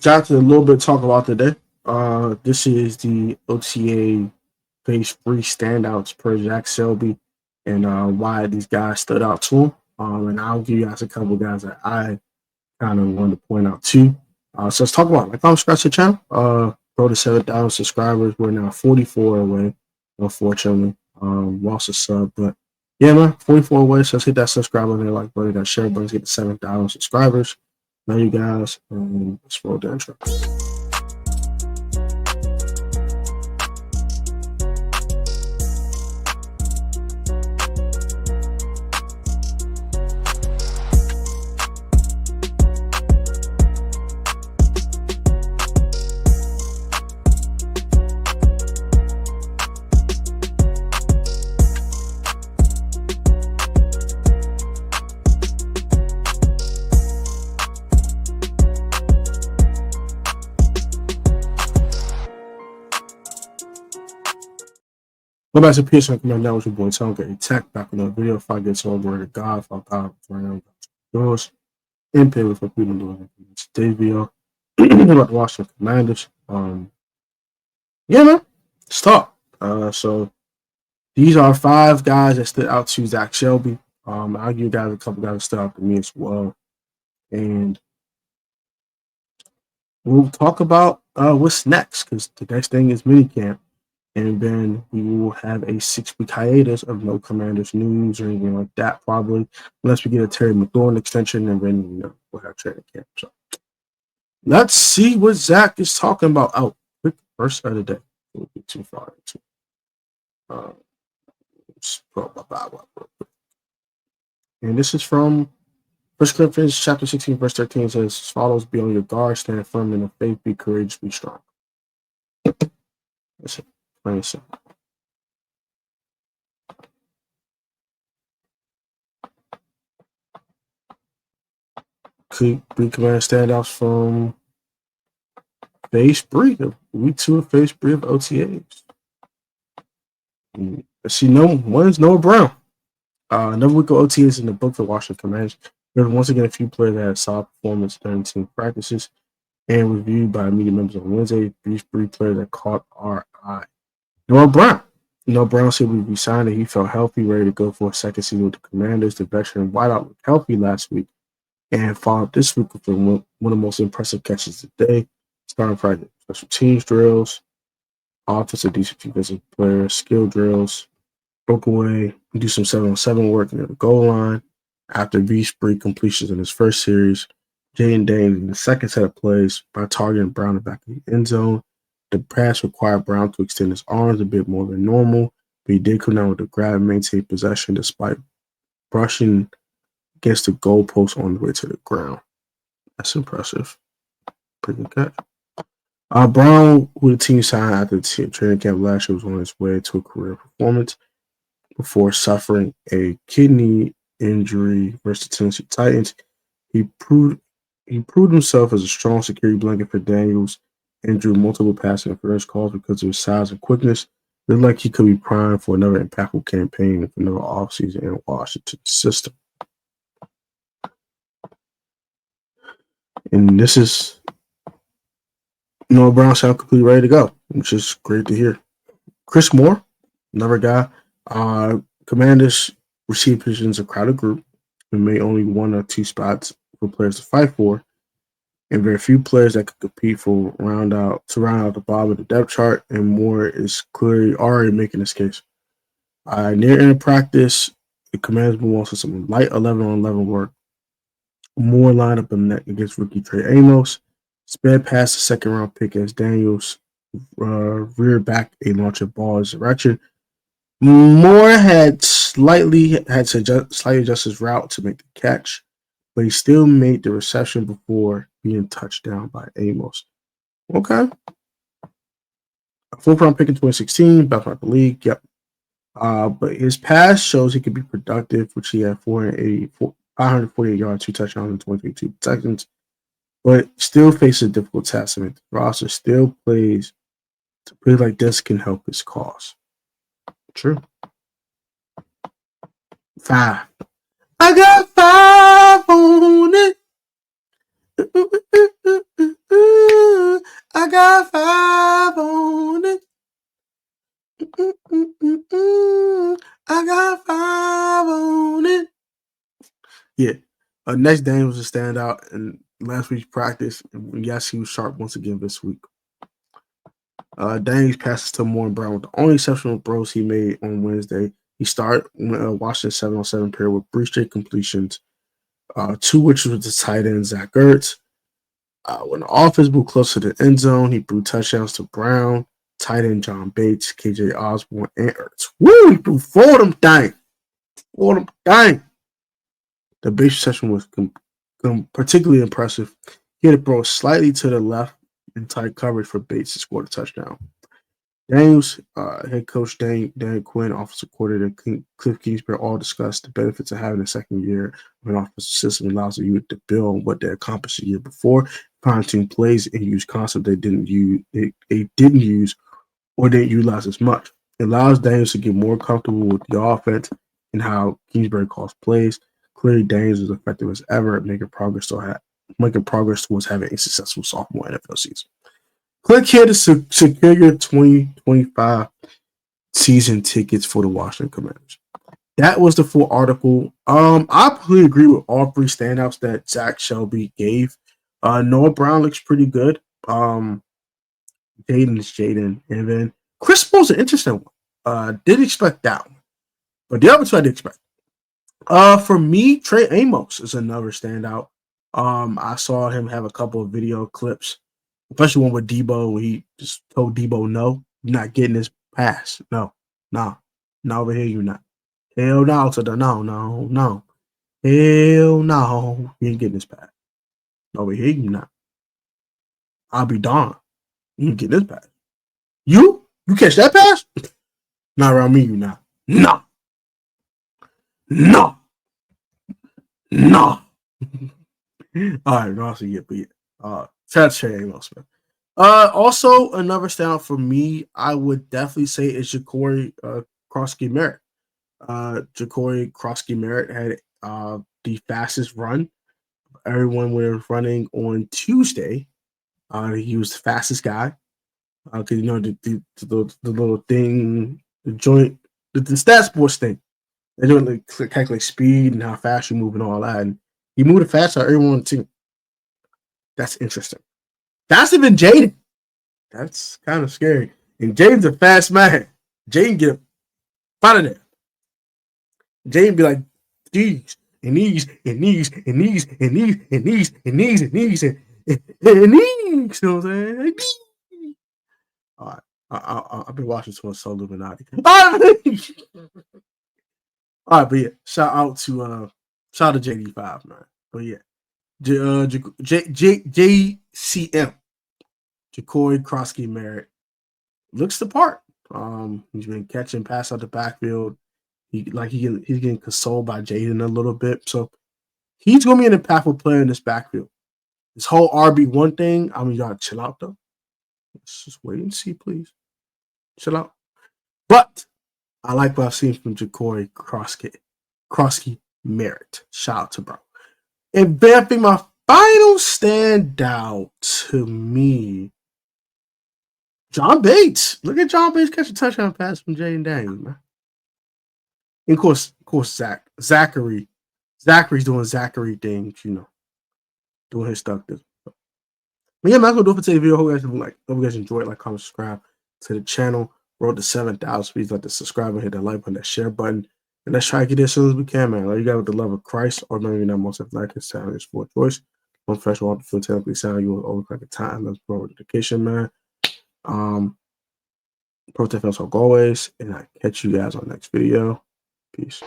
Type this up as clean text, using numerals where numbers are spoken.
got to a little bit talk about today. This is the OTA phase three standouts per Jack Selby and why these guys stood out to him. And I'll give you guys a couple of guys that I kind of wanted to point out too. So let's talk about it. Like, I'm scratch the channel. Go to 7,000 subscribers. We're now 44 away, unfortunately. Lost a sub, but yeah, man, 44 away. So let's hit that subscribe button, that like button, that share button, get to 7,000 subscribers. Now you guys, let's roll the intro. Go back to Pearson. Come on, that was your boy Tonka. Attack back on the video. If I get to over to God, if I got yours, and pay with a people doing today's video about the Washington Commanders. Yeah, man, stop. So these are five guys that stood out to Zach Shelby. I'll give you guys a couple guys that stood out to me as well, and we'll talk about what's next because the next thing is minicamp. And then we will have a 6-week hiatus of no Commanders news or anything like that, probably, unless we get a Terry McLaurin extension, and then we'll have training camp. So let's see what Zach is talking about. Oh, quick first of the day. We'll get too far into and this is from 1 Corinthians chapter 16, verse 13. It says, as follows: be on your guard, stand firm in the faith, be courageous, be strong. That's it. Plain and simple. Could be command standouts from phase 3 of week 2 of phase 3 of OTAs. Let's see, one is Noah Brown. Another week of OTAs in the book for Washington Commanders. There's once again a few players that had solid performance during team practices and reviewed by media members on Wednesday. These 3 players that caught our eye. Noah Brown. Noah Brown said we resigned and he felt healthy, ready to go for a second season with the Commanders. The veteran wideout looked healthy last week and followed this week with one of the most impressive catches of the day. Starting practice, special teams drills, offensive defensive players, skill drills, broke away, do some 7-on-7 work near the goal line. After V-spree completions in his first series, Jayden Daniels in the second set of plays by targeting Brown in the back of the end zone. The pass required Brown to extend his arms a bit more than normal, but he did come down with the grab and maintain possession despite brushing against the goalpost on the way to the ground. That's impressive. Pretty good catch. Brown, who the team signed after the training camp last year, was on his way to a career performance before suffering a kidney injury versus the Tennessee Titans. He proved himself as a strong security blanket for Daniels and drew multiple passing interference calls because of his size and quickness. It looked like he could be primed for another impactful campaign for another offseason in Washington system. And this is Noah Brown sound completely ready to go, which is great to hear. Chris Moore, another guy. Commanders receive positions a crowded group and made only 1 or 2 spots for players to fight for, and very few players that could compete to round out the bottom of the depth chart. And Moore is clearly already making this case. Near end practice, the Commanders move on to some light 11-on-11 work. Moore lined up in net against rookie Trey Amos. Sped past the second-round pick as Daniels reared back a launcher ball as direction. Moore had slightly adjust his route to make the catch, but he still made the reception before being touched down by Amos. Okay. A 4th-round pick in 2016, best out the league. Yep. But his pass shows he could be productive, which he had 548 yards, 2 touchdowns, and 22 seconds. But still faces a difficult task. I mean, the roster still plays to play like this can help his cause. True. 5. I got 5 on it. got 5 on it. I got 5 on it. Yeah. Next Daniel was a standout in last week's practice. And yes, he was sharp once again this week. Daniels passes to Moore and Brown with the only exceptional throws he made on Wednesday. He started Washington 7-on-7 pair with 3 straight completions, 2 which was the tight end Zach Ertz. When the offense moved close to the end zone, he threw touchdowns to Brown, tight end John Bates, KJ Osborne, and Ertz. Woo! He threw 4 of them dang. 4 of them dang. The Bates reception was particularly impressive. He had to throw slightly to the left in tight coverage for Bates to score the touchdown. Daniels, head coach Dan Quinn, offensive coordinator Cliff Kingsbury all discussed the benefits of having a second year of an offensive system allows the youth to build on what they accomplished the year before, fine-tune plays and use concepts they didn't use or didn't utilize as much. It allows Daniels to get more comfortable with the offense and how Kingsbury calls plays. Clearly, Daniels is effective as ever at making progress towards having a successful sophomore NFL season. Click here to secure your 2025 season tickets for the Washington Commanders. That was the full article. I completely agree with all 3 standouts that Zach Selby gave. Noah Brown looks pretty good. Jayden is Jayden. And then Chris Paul's an interesting one. Didn't expect that one. But the other 2 I did expect. For me, Trey Amos is another standout. I saw him have a couple of video clips, especially one with Debo where he just told Debo, no, you're not getting this pass. No, over here you're not. Hell no, to the no. Hell no, you ain't getting this pass. Over here you're not. I'll be darned. You ain't getting this pass. You catch that pass? Not around me, you not. No. All right, no, also yeah, but yeah. Shout out to Trey Amos, man. Also another standout for me, I would definitely say is Ja'Cory Krosky Merritt. Ja'Cory Krosky Merritt had the fastest run. Everyone was running on Tuesday. He was the fastest guy. Because you know the little thing, the joint, the stat sports thing. They don't calculate speed and how fast you move and all that. And he moved faster than everyone on the team. That's interesting. Faster than Jayden. That's kind of scary. And Jayden's a fast man. Jayden get up out of there. Jayden be like these and these and these and these and these and these and these and these and these. You know what I'm saying? All right. I've been watching too much Soul Illuminati. All right, but yeah, shout out to JD5, man. But yeah, JCM, Ja'Cory Krosky Merritt, looks the part. He's been catching pass out the backfield. He's getting consoled by Jayden a little bit, so he's gonna be an impactful player in this backfield. This whole RB1 thing, I mean, y'all chill out though. Let's just wait and see, please. Chill out. But I like what I've seen from Ja'Cory Krosky Merritt. Shout out to bro. And vamping my final standout to me, John Bates. Look at John Bates catch a touchdown pass from Jayden Daniels, man. And of course, Zachary's doing Zachary things, you know, doing his stuff. But yeah, man, that's what do it for today's video. Hope you guys enjoyed. Like, comment, subscribe to the channel. Road to 7,000. Please like to subscribe and hit that like button, that share button. And let's try to get there as soon as we can, man. Like, you got with the love of Christ, or maybe not most of like his sound is for choice. One fresh water to feel technically sound, you will always like a time. Let's grow with education, man. Protect us like always, and I catch you guys on the next video. Peace.